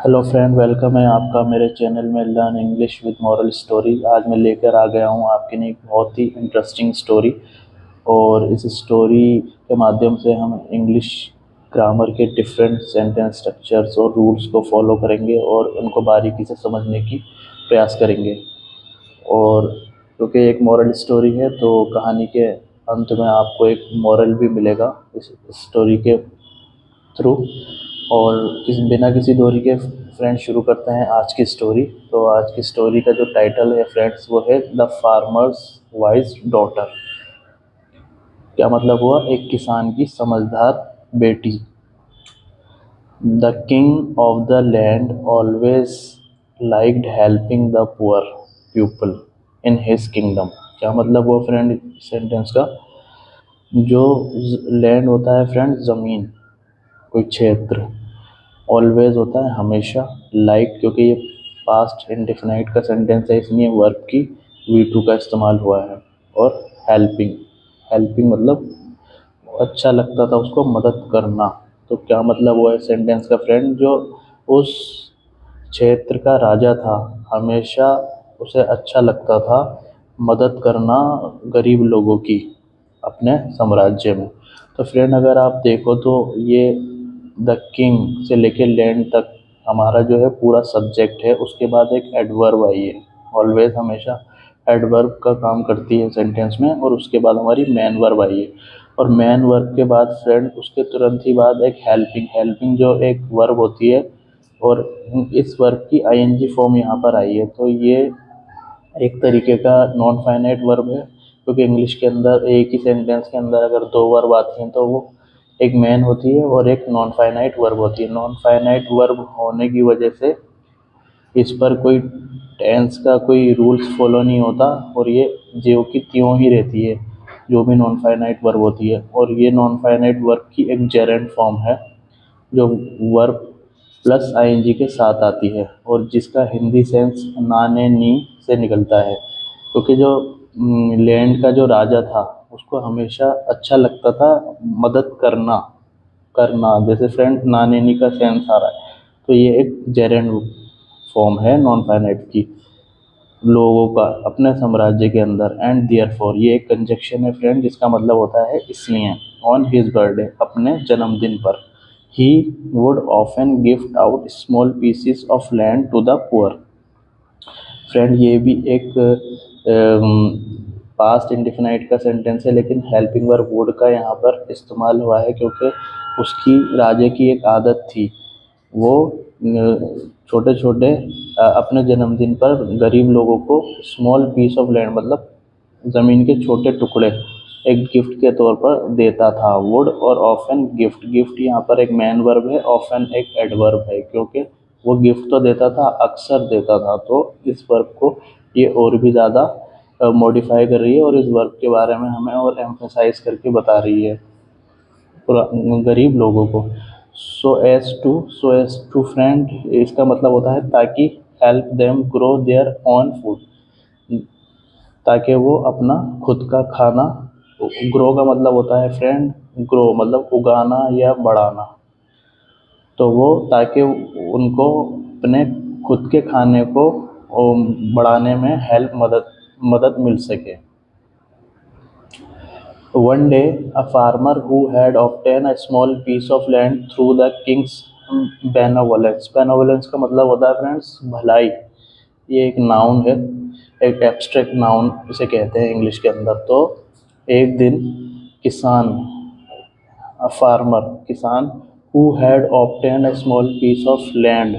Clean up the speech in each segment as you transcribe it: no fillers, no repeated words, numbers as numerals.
Hello friend, welcome है आपका मेरे चैनल में learn English with moral story. आज मैं लेकर आ गया हूँ आपके लिए एक बहुत ही इंटरेस्टिंग स्टोरी। और इस स्टोरी के माध्यम से हम इंग्लिश ग्रामर के डिफरेंट सेंटेंस स्ट्रक्चर्स और रूल्स को फॉलो करेंगे और उनको बारीकी से समझने की प्रयास करेंगे। और क्योंकि एक मॉरल स्टोरी है तो कहानी के अंत में आपको एक मॉरल भी मिलेगा इस स्टोरी के थ्रू। और बिना किसी दूरी के फ्रेंड्स शुरू करते हैं आज की स्टोरी। तो आज की स्टोरी का जो टाइटल है फ्रेंड्स वो है द फार्मर्स वाइज डॉटर। क्या मतलब हुआ? एक किसान की समझदार बेटी। The king of the land always liked helping the poor people in his kingdom. क्या मतलब हुआ फ्रेंड सेंटेंस का? जो लैंड होता है फ्रेंड, ज़मीन, कोई क्षेत्र। ऑलवेज होता है हमेशा। लाइक क्योंकि ये पास्ट इंडेफिनाइट का सेंटेंस है इसलिए वर्ब की वी टू का इस्तेमाल हुआ है। और हेल्पिंग, हेल्पिंग मतलब अच्छा लगता था उसको मदद करना। तो क्या मतलब हुआ इस सेंटेंस का फ्रेंड? जो उस क्षेत्र का राजा था हमेशा उसे अच्छा लगता था मदद करना गरीब लोगों की अपने साम्राज्य में। तो फ्रेंड अगर आप देखो तो ये द किंग से लेके लैंड तक हमारा जो है पूरा सब्जेक्ट है। उसके बाद एक एडवर्ब आई है। ऑलवेज हमेशा एडवर्ब का काम करती है सेंटेंस में। और उसके बाद हमारी मेन वर्ब आई है। और मेन वर्ब के बाद फ्रेंड उसके तुरंत ही बाद एक हेल्पिंग, हेल्पिंग जो एक वर्ब होती है। और इस वर्ब की आईएनजी फॉर्म यहाँ पर आई है। तो ये एक तरीके का नॉन फाइनाइट वर्ब है क्योंकि इंग्लिश के अंदर एक ही सेंटेंस के अंदर अगर दो वर्ब आती हैं तो वो एक मेन होती है और एक नॉन फाइनाइट वर्ब होती है। नॉन फाइनाइट वर्ब होने की वजह से इस पर कोई टेंस का कोई रूल्स फॉलो नहीं होता और ये ज्यों की त्यों ही रहती है जो भी नॉन फाइनाइट वर्ब होती है। और ये नॉन फाइनाइट वर्ब की एक जेरेंट फॉर्म है जो वर्ब प्लस आईएनजी के साथ आती है और जिसका हिंदी सेंस ना ने नी से निकलता है। क्योंकि जो लैंड का जो राजा था उसको हमेशा अच्छा लगता था मदद करना करना। जैसे फ्रेंड नाने नी का सेंस आ रहा है तो ये एक जेरेंट फॉर्म है नॉन फाइनाइट की लोगों का अपने साम्राज्य के अंदर। एंड देयरफॉर ये एक कंजक्शन है फ्रेंड जिसका मतलब होता है इसलिए। ऑन हिज बर्थडे अपने जन्मदिन पर ही would often gift out small pieces of land to the poor. Friend ये भी एक पास्ट इंडिफिनाइट का सेंटेंस है लेकिन हेल्पिंग वर्ब वुड का यहाँ पर इस्तेमाल हुआ है क्योंकि उसकी राजे की एक आदत थी। वो छोटे छोटे अपने जन्मदिन पर गरीब लोगों को स्मॉल पीस ऑफ लैंड मतलब ज़मीन के छोटे टुकड़े एक गिफ्ट के तौर पर देता था। वुड और ऑफन, गिफ्ट, गिफ्ट यहाँ पर एक मैन वर्ब है, ऑफन एक एडवर्ब है क्योंकि वो गिफ्ट तो देता था, अक्सर देता था। तो इस वर्ब को ये और भी ज़्यादा मॉडिफाई कर रही है और इस वर्ब के बारे में हमें और एम्फेसाइज करके बता रही है गरीब लोगों को। सो एज टू फ्रेंड इसका मतलब होता है ताकि, help them grow their own food, ताकि वो अपना खुद का खाना, ग्रो का मतलब होता है फ्रेंड, ग्रो मतलब उगाना या बढ़ाना। तो वो ताकि उनको अपने खुद के खाने को बढ़ाने में हेल्प, मदद मदद मिल सके। One day, a farmer who had obtained a small piece of land through the king's benevolence, benevolence का मतलब होता है फ्रेंड्स भलाई। ये एक नाउन है, एक एब्स्ट्रैक्ट नाउन इसे कहते हैं इंग्लिश के अंदर। तो एक दिन किसान, फार्मर किसान, who had obtained a small piece of land.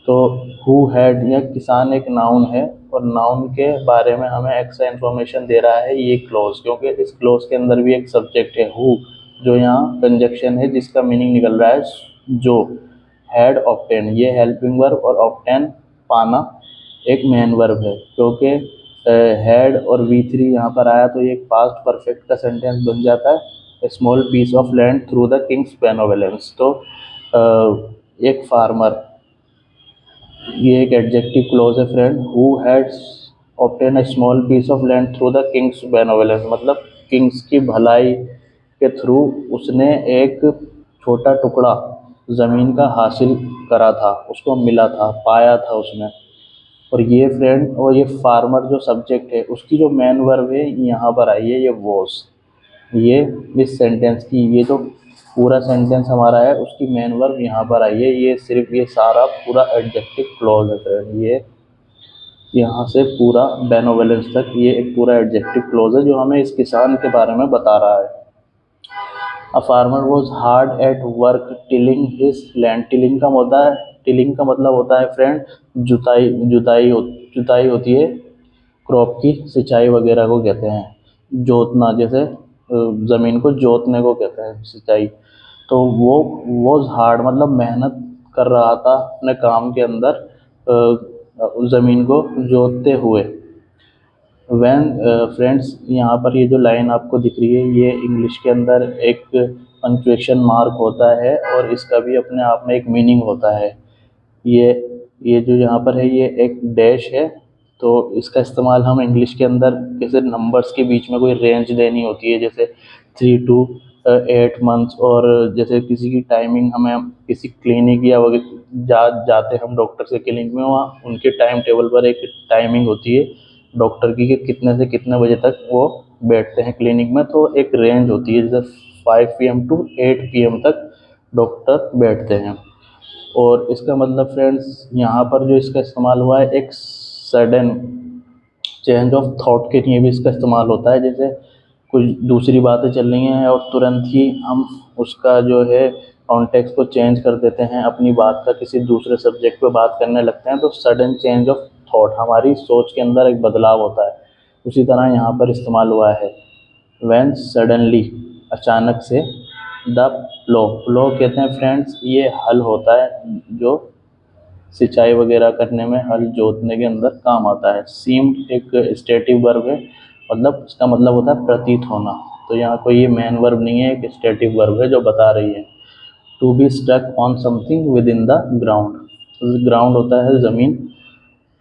तो हु हैड, यह किसान एक नाउन है और नाउन के बारे में हमें एक्स्ट्रा इन्फॉर्मेशन दे रहा है ये क्लोज, क्योंकि इस क्लोज के अंदर भी एक सब्जेक्ट है हु, जो यहाँ कंजक्शन है जिसका मीनिंग निकल रहा है जो। हैड ऑब्टेन ये हेल्पिंग वर्ब और ऑब्टेन पाना एक मेन वर्ब है क्योंकि हैड और वी थ्री यहाँ पर आया तो ये एक पास्ट परफेक्ट का सेंटेंस बन जाता है, small piece of land through the king's benevolence. तो एक फार्मर, ये एक एडजेक्टिव क्लोज है friend, who had obtain a small piece of land through the king's benevolence मतलब किंग्स की भलाई के थ्रू उसने एक छोटा टुकड़ा ज़मीन का हासिल करा था, उसको मिला था, पाया था उसने। और ये फ्रेंड और ये फार्मर जो सब्जेक्ट है उसकी जो मेन वर्ब है यहाँ पर आई है, ये वॉज। ये इस सेंटेंस की ये जो पूरा सेंटेंस हमारा है उसकी मेन वर्ब यहाँ पर आई है। ये सिर्फ ये सारा पूरा एडजेक्टिव क्लॉज है फ्रेंड। ये यहाँ से पूरा बेनोवेलेंस तक ये एक पूरा एडजेक्टिव क्लॉज है जो हमें इस किसान के बारे में बता रहा है। A farmer was hard at work tilling his land. Tilling का मतलब होता है फ्रेंड जुताई। जुताई होती है क्रॉप की, सिंचाई वगैरह को कहते हैं। जोतना, जैसे ज़मीन को जोतने को कहते हैं सिंचाई। तो वो हार्ड मतलब मेहनत कर रहा था अपने काम के अंदर ज़मीन को जोतते हुए। वैन फ्रेंड्स, यहाँ पर ये जो लाइन आपको दिख रही है ये इंग्लिश के अंदर एक पंक्चुएशन मार्क होता है और इसका भी अपने आप में एक मीनिंग होता है। ये ये जो यहाँ पर है ये एक डैश है। तो इसका इस्तेमाल हम इंग्लिश के अंदर जैसे नंबर्स के बीच में कोई रेंज देनी होती है, जैसे 3 to 8 मंथ्स, और जैसे किसी की टाइमिंग हमें किसी क्लिनिक या वगैरह जाते हम डॉक्टर के क्लिनिक में, वहाँ उनके टाइम टेबल पर एक टाइमिंग होती है डॉक्टर की कि कितने से कितने बजे तक वो बैठते हैं क्लिनिक में। तो एक रेंज होती है, जैसे 5 PM to 8 PM तक डॉक्टर बैठते हैं। और इसका मतलब फ्रेंड्स यहाँ पर जो इसका इस्तेमाल हुआ है एक सडन चेंज ऑफ थॉट के लिए भी इसका इस्तेमाल होता है। जैसे कुछ दूसरी बातें चल रही हैं और तुरंत ही हम उसका जो है कॉन्टेक्स्ट को चेंज कर देते हैं, अपनी बात का किसी दूसरे सब्जेक्ट पे बात करने लगते हैं, तो सडन चेंज ऑफ थॉट, हमारी सोच के अंदर एक बदलाव होता है। उसी तरह यहाँ पर इस्तेमाल हुआ है व्हेन सडनली, अचानक से। द प्लो कहते हैं फ्रेंड्स ये हल होता है जो सिंचाई वगैरह करने में, हल जोतने के अंदर काम आता है। सीम एक स्टेटिव वर्ब है, मतलब इसका मतलब होता है प्रतीत होना। तो यहाँ कोई ये मेन वर्ब नहीं है, एक स्टेटिव वर्ब है जो बता रही है। To be stuck on something within the ground, ground होता है ज़मीन।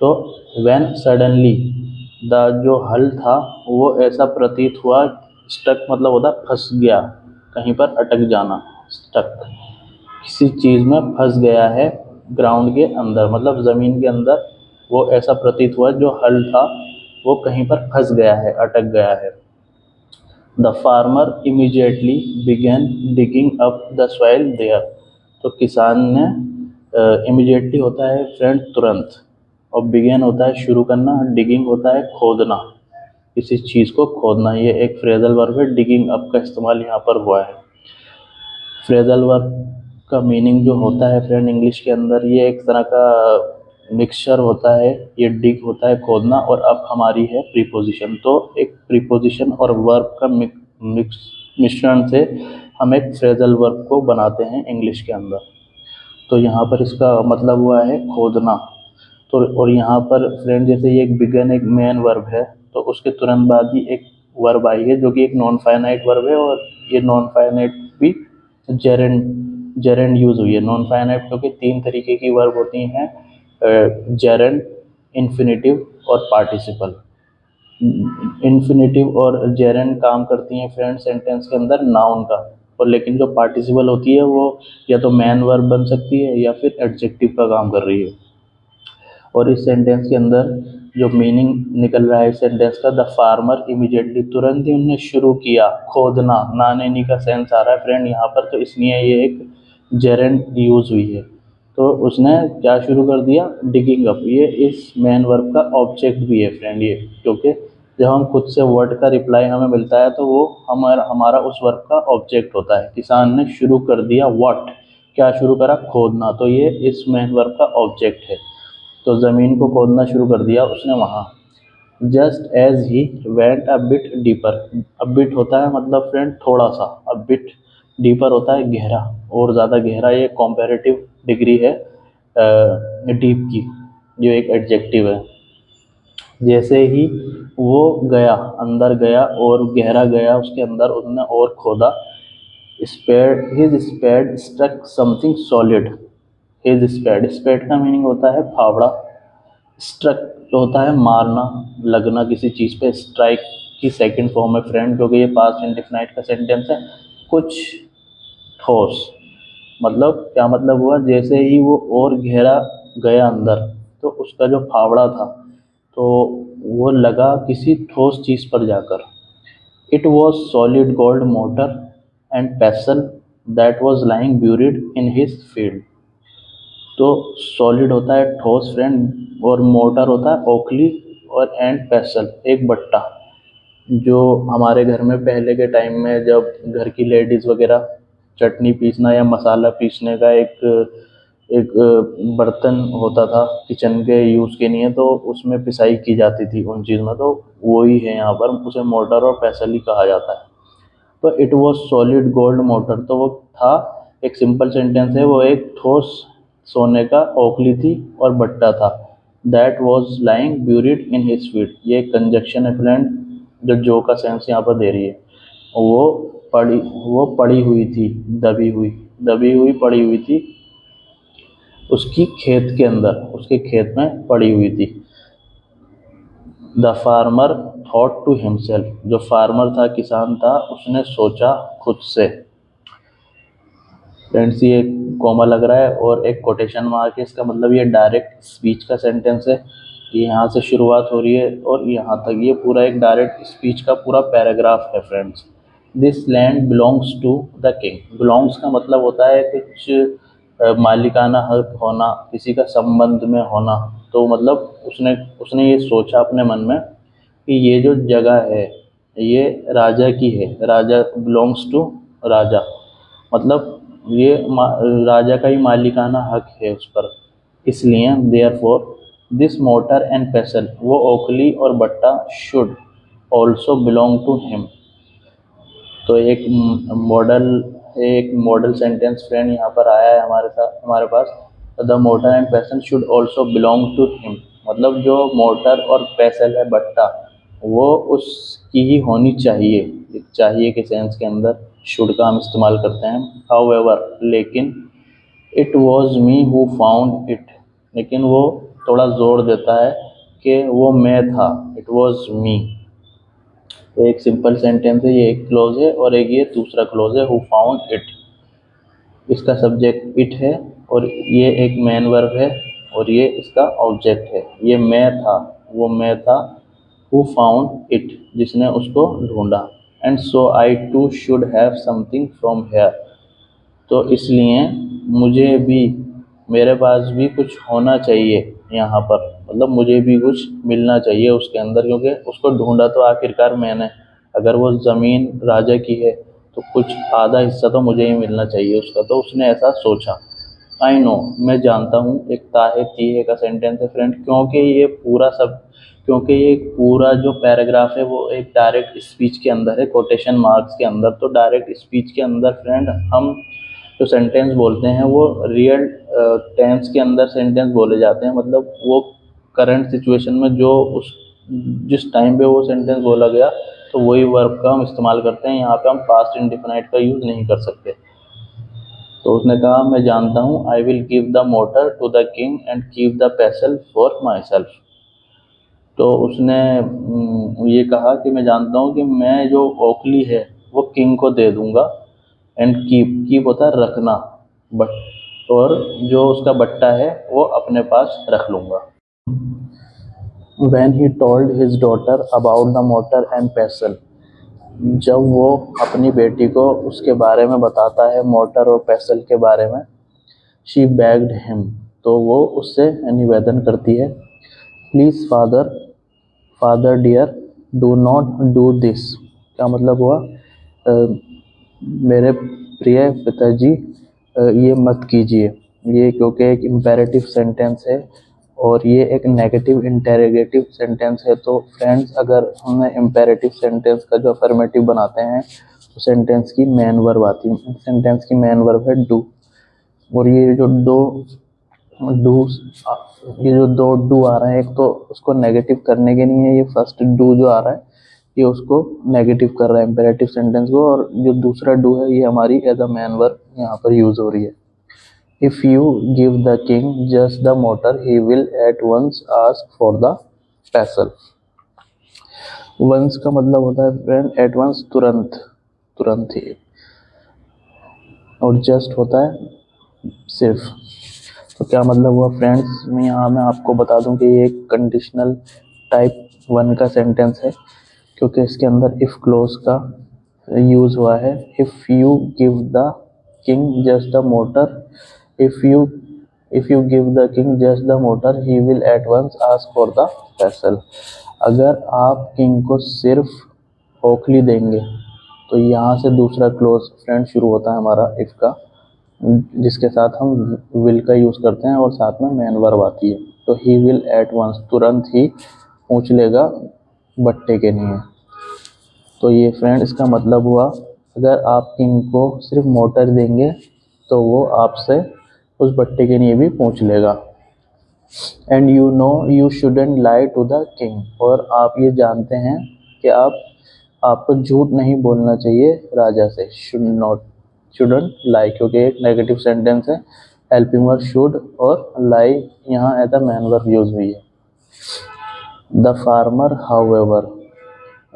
तो व्हेन सडनली, द जो हल था वो ऐसा प्रतीत हुआ, स्टक मतलब होता है फंस गया, कहीं पर अटक जाना। स्टक किसी चीज़ में फंस गया है, ग्राउंड के अंदर मतलब ज़मीन के अंदर, वो ऐसा प्रतीत हुआ जो हल था वो कहीं पर फंस गया है, अटक गया है। The farmer immediately began digging up the soil there. तो किसान ने, इमीडिएटली होता है फ्रेंड तुरंत, और बिगेन होता है शुरू करना, डिगिंग होता है खोदना, किसी चीज़ को खोदना। ये एक फ्रेजल वर्ब है, डिगिंग अप का इस्तेमाल यहाँ पर हुआ है। फ्रेजल वर्ब का मीनिंग जो होता है फ्रेंड इंग्लिश के अंदर, ये एक तरह का मिक्सचर होता है। ये डिग होता है खोदना, और अब हमारी है प्रीपोजिशन। तो एक प्रीपोजिशन और वर्ब का मिश्रण से हम एक फ्रेजल वर्ब को बनाते हैं इंग्लिश के अंदर। तो यहाँ पर इसका मतलब हुआ है खोदना। तो और यहाँ पर फ्रेंड जैसे ये एक बिगन एक मेन वर्ब है, तो उसके तुरंत बाद ही एक वर्ब आई है जो कि एक नॉन फाइनाइट वर्ब है, और ये नॉन फाइनाइट भी जेरेंड यूज़ हुई है। नॉन फाइनाइट क्योंकि 3 तरीके की वर्ब होती हैं, जेरेंड, इन्फिनेटिव और पार्टिसिपल। इन्फिनेटिव और जेरेंड काम करती हैं फ्रेंड सेंटेंस के अंदर नाउन का, और लेकिन जो पार्टिसिपल होती है वो या तो मैन वर्ब बन सकती है या फिर एडजेक्टिव का काम कर रही है। और इस सेंटेंस के अंदर जो मीनिंग निकल रहा है इस सेंटेंस का, द फार्मर इमीडिएटली, तुरंत ही उन्होंने शुरू किया खोदना, नानेनी का सेंस आ रहा है फ्रेंड यहाँ पर, तो इसलिए ये एक जेरेंड यूज हुई है। तो उसने क्या शुरू कर दिया, डिगिंग अप। ये इस मेन वर्ब का ऑब्जेक्ट भी है फ्रेंड ये, क्योंकि जब हम खुद से वर्ड का रिप्लाई हमें मिलता है तो वो हमारा उस वर्ब का ऑब्जेक्ट होता है। किसान ने शुरू कर दिया व्हाट, क्या शुरू करा, खोदना, तो ये इस मेन वर्ब का ऑब्जेक्ट है। तो ज़मीन को खोदना शुरू कर दिया उसने वहाँ। Just as he went a bit deeper, a bit होता है मतलब फ्रेंड थोड़ा सा, अ बिट डीपर होता है गहरा और ज़्यादा गहरा। ये कॉम्पेरेटिव डिग्री है डीप की, जो एक एडजेक्टिव है। जैसे ही वो गया, अंदर गया और गहरा गया उसके अंदर, उसने और खोदा। Spade, his spade struck something solid. His spade, spade का मीनिंग होता है फावड़ा। स्ट्रक जो होता है मारना, लगना किसी चीज़ पे। स्ट्राइक की सेकंड फॉर्म है फ्रेंड, क्योंकि ये पास्ट इंडेफिनाइट का सेंटेंस है। कुछ ठोस, मतलब क्या मतलब हुआ, जैसे ही वो और गहरा गया अंदर तो उसका जो फावड़ा था तो वो लगा किसी ठोस चीज़ पर जाकर। It was solid gold motor and पेसल that was lying buried in his field. तो सॉलिड होता है ठोस फ्रेंड, और मोटर होता है ओखली, और एंड पेसल एक बट्टा। जो हमारे घर में पहले के टाइम में जब घर की लेडीज़ वगैरह चटनी पीसना या मसाला पीसने का एक एक बर्तन होता था किचन के यूज़ के लिए, तो उसमें पिसाई की जाती थी उन चीज़ में, तो वही है यहाँ पर, उसे मोटर और पैसल ही कहा जाता है। तो it was solid gold motor, तो वो था, एक सिंपल सेंटेंस है, वो एक ठोस सोने का ओखली थी और बट्टा था। That was lying buried in his feet, ये कंजक्शन है फ्रेंड, जो का सेंस यहाँ पर दे रही है। वो पड़ी हुई थी, दबी हुई पड़ी हुई थी उसकी खेत के अंदर, उसके खेत में पड़ी हुई थी। The farmer thought to himself, जो फार्मर था, किसान था, उसने सोचा खुद से। फ्रेंड्स ये कॉमा लग रहा है और एक कोटेशन मार्क है, इसका मतलब ये डायरेक्ट स्पीच का सेंटेंस है। ये यहाँ से शुरुआत हो रही है और यहाँ तक ये पूरा एक डायरेक्ट स्पीच का पूरा पैराग्राफ है friends. This land belongs to the king. Belongs का मतलब होता है कुछ मालिकाना हक होना, किसी का संबंध में होना। तो मतलब उसने उसने ये सोचा अपने मन में कि ये जो जगह है ये राजा की है। राजा बिलोंग्स टू राजा, मतलब ये राजा का ही मालिकाना हक है उस पर। इसलिए therefore this mortar and pestle, वो ओखली और बट्टा, should also belong to him. तो एक मॉडल सेंटेंस फ्रेंड यहाँ पर आया है हमारे पास। The mortar and pestle should also belong to him, मतलब जो मोटर और पैसल है बट्टा, वो उसकी ही होनी चाहिए। चाहिए के सेंस के अंदर शुड का हम इस्तेमाल करते हैं। हाउएवर, लेकिन it was me who found it, लेकिन वो थोड़ा जोर देता है कि वो मैं था। इट वॉज मी, तो एक सिंपल सेंटेंस है, ये एक क्लोज है, और एक ये दूसरा क्लोज है, हु फाउंड इट। इसका सब्जेक्ट इट है और ये एक मेन वर्ब है और ये इसका ऑब्जेक्ट है। ये मैं था, वो मैं था, हु फाउंड इट, जिसने उसको ढूंढा। And so I too should have something from here, तो इसलिए मुझे भी, मेरे पास भी कुछ होना चाहिए यहाँ पर, मतलब मुझे भी कुछ मिलना चाहिए उसके अंदर, क्योंकि उसको ढूंढा तो आखिरकार मैंने। अगर वो ज़मीन राजा की है तो कुछ आधा हिस्सा तो मुझे ही मिलना चाहिए उसका, तो उसने ऐसा सोचा। आई नो, मैं जानता हूँ, एक ताहे तीहे का सेंटेंस है फ्रेंड, क्योंकि ये पूरा जो पैराग्राफ है वो एक डायरेक्ट स्पीच के अंदर है, कोटेशन मार्क्स के अंदर। तो डायरेक्ट स्पीच के अंदर फ्रेंड हम जो सेंटेंस बोलते हैं वो रियल टेंस के अंदर सेंटेंस बोले जाते हैं, मतलब वो करंट सिचुएशन में जो उस जिस टाइम पे वो सेंटेंस बोला गया तो वही वर्ब का हम इस्तेमाल करते हैं। यहाँ पे हम पास्ट इंडिफिनाइट का यूज़ नहीं कर सकते। तो उसने कहा मैं जानता हूँ, I will give the mortar to the king and keep the pestle for myself. तो उसने ये कहा कि मैं जानता हूँ कि मैं जो ओखली है वो किंग को दे दूंगा। एंड कीप होता है रखना, बट और जो उसका बट्टा है वो अपने पास रख लूँगा। When he told his daughter about the motor and pestle, जब वो अपनी बेटी को उसके बारे में बताता है, मोटर और पेसल के बारे में, शी begged him, तो वो उससे निवेदन करती है, please father, father dear, do not do this. क्या मतलब हुआ, मेरे प्रिय पिताजी, ये मत कीजिए। ये क्योंकि एक इम्पेरेटिव सेंटेंस है और ये एक नेगेटिव इंटेरोगेटिव सेंटेंस है। तो फ्रेंड्स अगर हम इम्पेरेटिव सेंटेंस का जो अफर्मेटिव बनाते हैं तो सेंटेंस की मेन वर्ब आती है। सेंटेंस की मेन वर्ब है डू, और डू ये जो दो डू आ रहा है, एक तो उसको नेगेटिव करने के लिए है, ये फर्स्ट डू जो आ रहा है ये उसको नेगेटिव कर रहा है इम्पेरेटिव सेंटेंस को, और जो दूसरा डू है ये हमारी एज अ मैन वर्ब यहाँ पर यूज हो रही है। If you give the king just the mortar he will at once ask for the pestle. Once का मतलब होता है फ्रेंड एट वंस, तुरंत, तुरंत ही, और जस्ट होता है सिर्फ। तो क्या मतलब हुआ फ्रेंड्स, मैं आपको बता दूं कि ये एक कंडीशनल टाइप 1 का सेंटेंस है, क्योंकि इसके अंदर इफ़ क्लोज का यूज़ हुआ है। If you give the king just the mortar, if you give the king just the mortar he will at once ask for the pestle. अगर आप किंग को सिर्फ ओखली देंगे, तो यहाँ से दूसरा क्लोज फ्रेंड शुरू होता है हमारा इफ़ का, जिसके साथ हम विल का यूज़ करते हैं और साथ में मेन वर्ब आती है। तो ही विल एट वंस, तुरंत ही पूछ लेगा बट्टे के लिए। तो ये फ्रेंड इसका मतलब हुआ, अगर आप किंग को सिर्फ मोटर देंगे तो वो आपसे उस बट्टे के लिए भी पूछ लेगा। And you know you shouldn't lie to the king, और आप ये जानते हैं कि आपको झूठ नहीं बोलना चाहिए राजा से। शुडंट लाई, क्योंकि एक नेगेटिव सेंटेंस है, हेल्पिंग वर्ब शुड और लाई यहाँ as a main verb use हुई है। The farmer however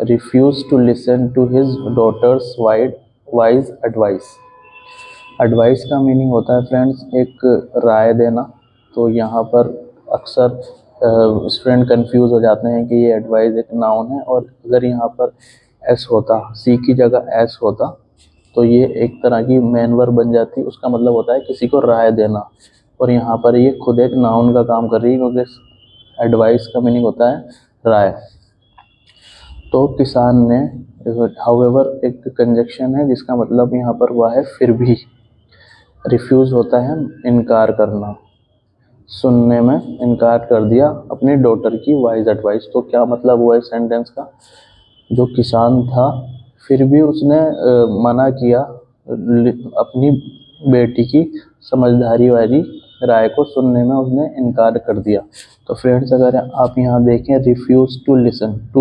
refused to listen to his daughter's wise advice। Advice का मीनिंग होता है फ्रेंड्स एक राय देना। तो यहाँ पर अक्सर स्टूडेंट कंफ्यूज हो जाते हैं कि ये एडवाइस एक नाउन है, और अगर यहाँ पर एस होता, सी की जगह एस होता, तो ये एक तरह की मेन वर्ब बन जाती। उसका मतलब होता है किसी को राय देना, और यहाँ पर ये खुद एक नाउन का काम कर रही है, क्योंकि एडवाइस का मीनिंग होता है राय। तो किसान ने, हाउएवर एक कंजक्शन है जिसका मतलब यहाँ पर हुआ है फिर भी। रिफ्यूज़ होता है इनकार करना, सुनने में इनकार कर दिया अपनी डॉटर की वाइज एडवाइस। तो क्या मतलब हुआ इस सेंटेंस का, जो किसान था फिर भी उसने मना किया अपनी बेटी की समझदारी वाली राय को सुनने में, उसने इनकार कर दिया। तो फ्रेंड्स अगर आप यहाँ देखें, रिफ्यूज टू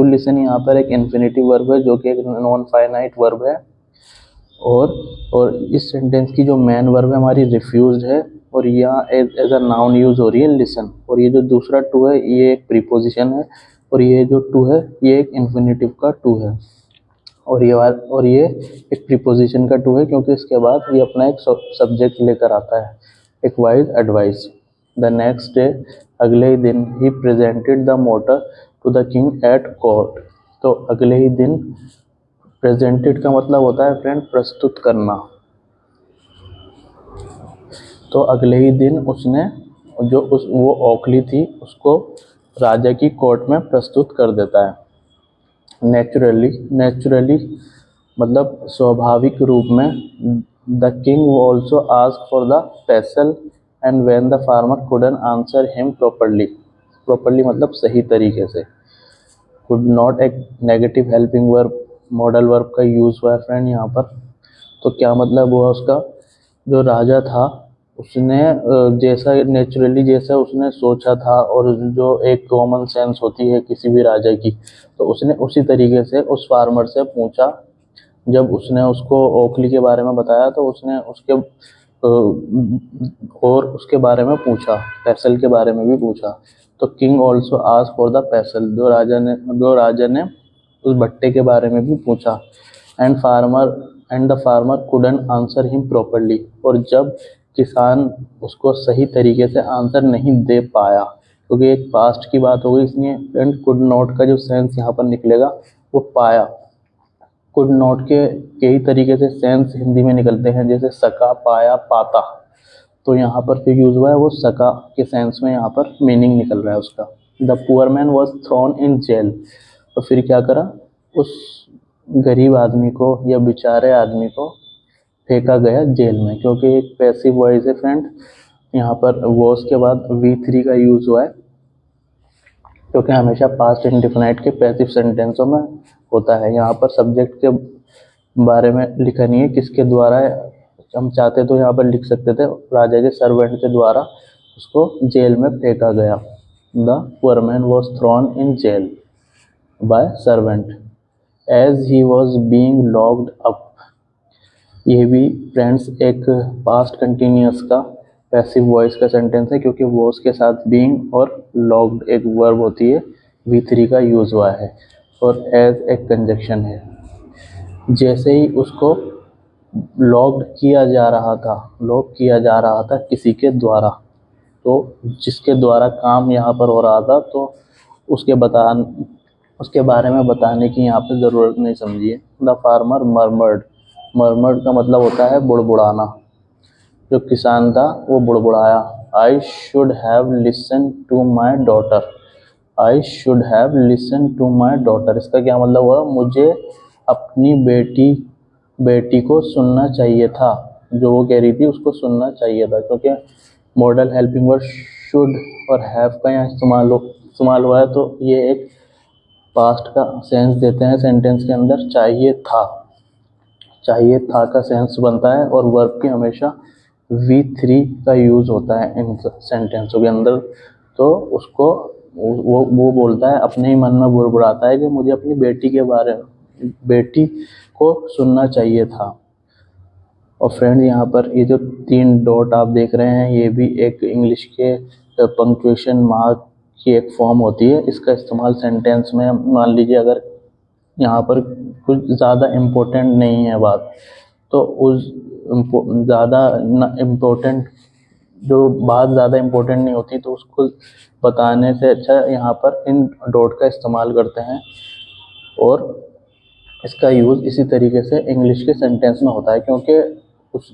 लिसन यहाँ पर एक इन्फिनेटिव वर्ब है जो कि एक नॉन फाइनाइट वर्ब है, और इस सेंटेंस की जो मेन वर्ब है हमारी रिफ्यूज है, और यहाँ एज अ नाउन यूज हो रही है लिसन। और ये जो दूसरा टू है ये एक प्रीपोजिशन है, और ये जो टू है ये एक इन्फिनेटिव का टू है, और ये एक प्रीपोजिशन का टू है, क्योंकि इसके बाद ये अपना एक सब्जेक्ट लेकर आता है, एक wise advice. The next day, अगले ही दिन, he presented the mortar to the king at court. तो अगले ही दिन, प्रेजेंटेड का मतलब होता है फ्रेंड प्रस्तुत करना। तो अगले ही दिन उसने वो ओखली थी उसको राजा की कोर्ट में प्रस्तुत कर देता है। नेचुरली मतलब स्वाभाविक रूप में। The king also ask for the parcel and when the farmer couldn't answer him properly मतलब सही तरीके से। कुड नॉट एक negative helping verb, modal verb का यूज़ हुआ है फ्रेंड यहाँ पर। तो क्या मतलब हुआ उसका, जो राजा था उसने जैसा उसने सोचा था, और जो एक कॉमन सेंस होती है किसी भी राजा की, तो उसने उसी तरीके से उस फार्मर से पूछा। जब उसने उसको ओखली के बारे में बताया तो उसने उसके बारे में पूछा, पैसल के बारे में भी पूछा। तो king also ask for the पैसल, जो राजा ने उस भट्टे के बारे में भी पूछा। And the farmer couldn't answer him properly, और जब किसान उसको सही तरीके से आंसर नहीं दे पाया, क्योंकि एक पास्ट की बात हो गई, इसलिए एंड कुड नॉट का जो सेंस यहाँ पर निकलेगा वो पाया। कुड नॉट के कई तरीके से सेंस हिंदी में निकलते हैं, जैसे सका, पाया, पाता। तो यहाँ पर जो यूज़ हुआ है वो सका के सेंस में यहाँ पर मीनिंग निकल रहा है उसका। The poor man was thrown in jail. तो फिर क्या करा, उस गरीब आदमी को या बेचारे आदमी को फेंका गया जेल में, क्योंकि एक पैसिव वॉइस है फ्रेंड। यहाँ पर वॉज के बाद V3 का यूज़ हुआ है, क्योंकि हमेशा पास्ट इंडेफिनाइट के पैसिव सेंटेंसों में होता है। यहाँ पर सब्जेक्ट के बारे में लिखा नहीं है किसके द्वारा है, हम चाहते तो यहाँ पर लिख सकते थे राजा के सर्वेंट के द्वारा उसको जेल में फेंका गया। The poor man was thrown in jail by servant as he was being locked up. ये भी फ्रेंड्स एक पास्ट कंटिन्यूअस का पैसिव वॉइस का सेंटेंस है, क्योंकि वॉज के साथ बीइंग और लॉक्ड एक वर्ब होती है, V3 का यूज़ हुआ है, और एज एक कंजक्शन है। जैसे ही उसको लॉक किया जा रहा था किसी के द्वारा। तो जिसके द्वारा काम यहाँ पर हो रहा था, तो उसके बारे में बताने की यहाँ पे ज़रूरत नहीं समझिए। द फार्मर मर्मर्ड, मर्मर्ड का मतलब होता है बुड़बुड़ाना। जो किसान था वो बुड़बुड़ाया। I should have listen to my daughter, I should have listen to my daughter. इसका क्या मतलब हुआ? मुझे अपनी बेटी को सुनना चाहिए था। जो वो कह रही थी उसको सुनना चाहिए था, क्योंकि मॉडल हेल्पिंग वर्ड शुड और हैव का यहाँ इस्तेमाल हुआ है, तो ये एक पास्ट का सेंस देते हैं सेंटेंस के अंदर। चाहिए था का सेंस बनता है, और वर्ब की हमेशा V3 का यूज़ होता है इन सेंटेंसों के अंदर। तो उसको वो बोलता है, अपने ही मन में बुड़बुड़ाता है कि मुझे अपनी बेटी को सुनना चाहिए था। और फ्रेंड, यहाँ पर ये जो 3 डॉट आप देख रहे हैं, ये भी एक इंग्लिश के पंक्चुएशन मार्क की एक फॉर्म होती है। इसका इस्तेमाल सेंटेंस में, मान लीजिए अगर यहाँ पर कुछ ज़्यादा इम्पोर्टेंट नहीं है बात, तो उस ज़्यादा इम्पोर्टेंट जो बात ज़्यादा इम्पोर्टेंट नहीं होती, तो उसको बताने से अच्छा यहाँ पर इन डॉट का इस्तेमाल करते हैं। और इसका यूज़ इसी तरीके से इंग्लिश के सेंटेंस में होता है, क्योंकि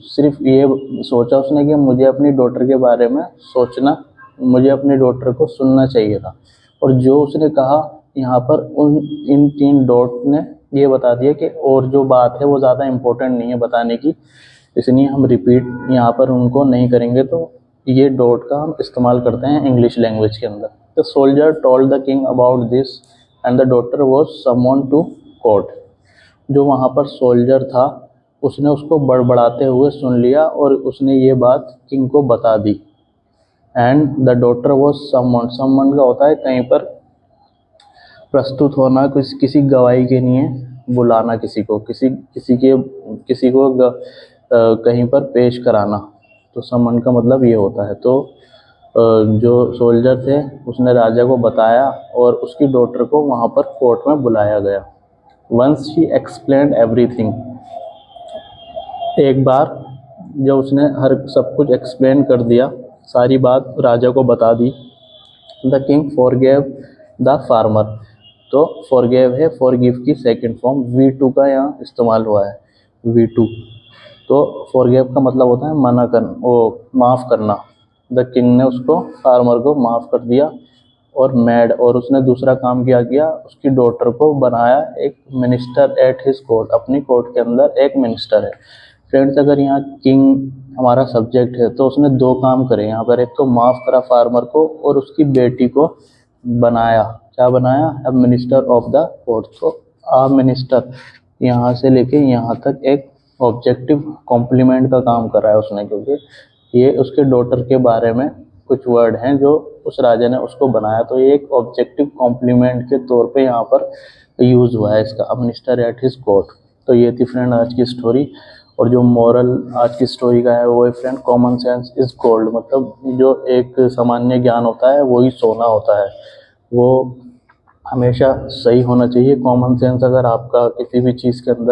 सिर्फ ये सोचा उसने कि मुझे अपनी डॉटर के बारे में मुझे अपनी डॉटर को सुनना चाहिए था। और जो उसने कहा यहाँ पर इन 3 डॉट ने ये बता दिया कि और जो बात है वो ज़्यादा इम्पोर्टेंट नहीं है बताने की, इसलिए हम रिपीट यहाँ पर उनको नहीं करेंगे। तो ये डॉट का हम इस्तेमाल करते हैं इंग्लिश लैंग्वेज के अंदर। The soldier told the king about this and the daughter was someone to court. जो वहाँ पर सोल्जर था, उसने उसको बड़बड़ाते हुए सुन लिया और उसने ये बात किंग को बता दी। And the daughter was someone का होता है कहीं पर प्रस्तुत होना, किसी गवाही के लिए बुलाना, किसी को कहीं पर पेश कराना। तो समन का मतलब ये होता है। तो जो सोल्जर थे उसने राजा को बताया और उसकी डॉटर को वहाँ पर कोर्ट में बुलाया गया। वंस शी एक्सप्लेन्ड एवरीथिंग, एक बार जब उसने सब कुछ एक्सप्लेन कर दिया, सारी बात राजा को बता दी। The king forgave the farmer. तो फॉरगेव है फॉरगिव की सेकंड फॉर्म, V2 का यहाँ इस्तेमाल हुआ है, V2। तो फॉरगिव का मतलब होता है माफ़ करना। द किंग ने उसको फार्मर को माफ़ कर दिया। और और उसने दूसरा काम किया, उसकी डॉटर को बनाया एक मिनिस्टर एट हिज कोर्ट, अपनी कोर्ट के अंदर एक मिनिस्टर है। फ्रेंड्स, अगर यहाँ किंग हमारा सब्जेक्ट है तो उसने 2 काम करे यहाँ पर। एक तो माफ़ करा फार्मर को, और उसकी बेटी को बनाया। क्या बनाया? अब मिनिस्टर ऑफ द कोर्ट। तो आ मिनिस्टर यहाँ से लेके यहाँ तक एक ऑब्जेक्टिव कॉम्प्लीमेंट का काम कर रहा है उसने, क्योंकि ये उसके डॉटर के बारे में कुछ वर्ड हैं जो उस राजा ने उसको बनाया। तो ये एक ऑब्जेक्टिव कॉम्प्लीमेंट के तौर पे यहाँ पर यूज़ हुआ है इसका, a minister at his court. तो ये थी फ्रेंड आज की स्टोरी। और जो मोरल आज की स्टोरी का है वो है friend, common sense is gold. मतलब जो एक सामान्य ज्ञान होता है वही सोना होता है, वो हमेशा सही होना चाहिए। कॉमन सेंस अगर आपका किसी भी चीज़ के अंदर